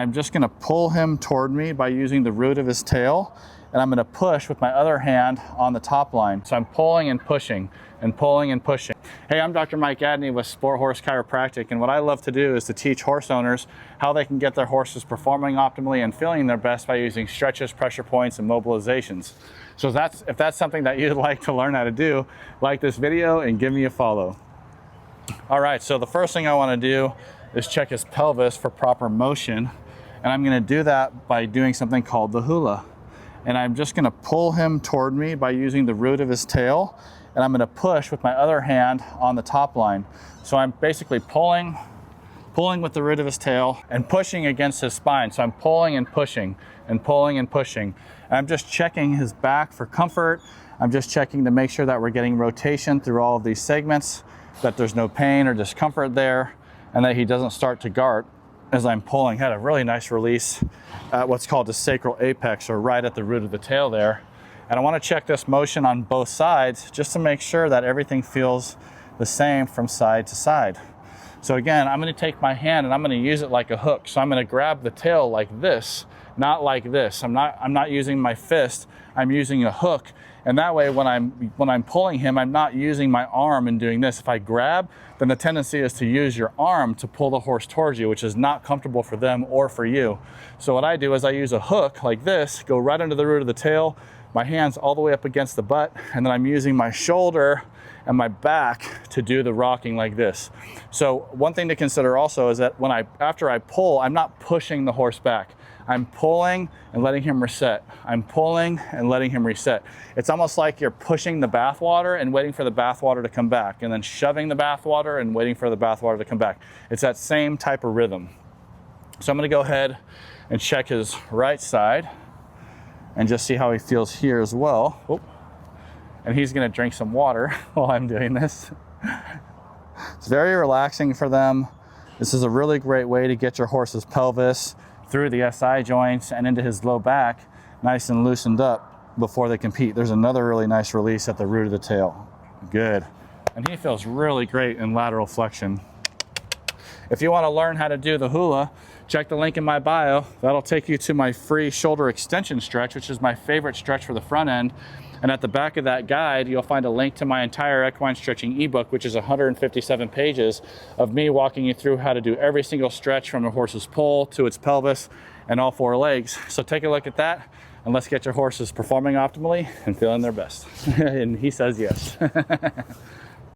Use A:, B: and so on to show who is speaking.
A: I'm just going to pull him toward me by using the root of his tail, and I'm going to push with my other hand on the top line. So I'm pulling and pushing and pulling and pushing. Hey, I'm Dr. Mike Adney with Sport Horse Chiropractic, and what I love to do is to teach horse owners how they can get their horses performing optimally and feeling their best by using stretches, pressure points, and mobilizations. So if that's something that you'd like to learn how to do, like this video and give me a follow. All right, so the first thing I want to do is check his pelvis for proper motion, and I'm going to do that by doing something called the hula. And I'm just going to pull him toward me by using the root of his tail, and I'm going to push with my other hand on the top line. So I'm basically pulling with the root of his tail and pushing against his spine. So I'm pulling and pushing and pulling and pushing. And I'm just checking his back for comfort. I'm just checking to make sure that we're getting rotation through all of these segments, that there's no pain or discomfort there, and that he doesn't start to gart as I'm pulling. Had a really nice release at what's called the sacral apex, or right at the root of the tail there. And I want to check this motion on both sides just to make sure that everything feels the same from side to side. So again, I'm going to take my hand and I'm going to use it like a hook. So I'm going to grab the tail like this, not like this. I'm not using my fist. I'm using a hook. And that way, when I'm pulling him, I'm not using my arm and doing this. If I grab, then the tendency is to use your arm to pull the horse towards you, which is not comfortable for them or for you. So what I do is I use a hook like this, go right under the root of the tail, my hands all the way up against the butt, and then I'm using my shoulder and my back to do the rocking like this. So one thing to consider also is that after I pull, I'm not pushing the horse back. I'm pulling and letting him reset. I'm pulling and letting him reset. It's almost like you're pushing the bath water and waiting for the bath water to come back, and then shoving the bath water and waiting for the bath water to come back. It's that same type of rhythm. So I'm going to go ahead and check his right side and just see how he feels here as well. Oop. And he's going to drink some water while I'm doing this. It's very relaxing for them. This is a really great way to get your horse's pelvis through the SI joints and into his low back nice and loosened up before they compete. There's another really nice release at the root of the tail. Good. And he feels really great in lateral flexion. If you want to learn how to do the hula, check the link in my bio. That'll take you to my free shoulder extension stretch, which is my favorite stretch for the front end. And at the back of that guide, you'll find a link to my entire equine stretching ebook, which is 157 pages of me walking you through how to do every single stretch from the horse's poll to its pelvis and all four legs. So take a look at that, and let's get your horses performing optimally and feeling their best. And he says yes.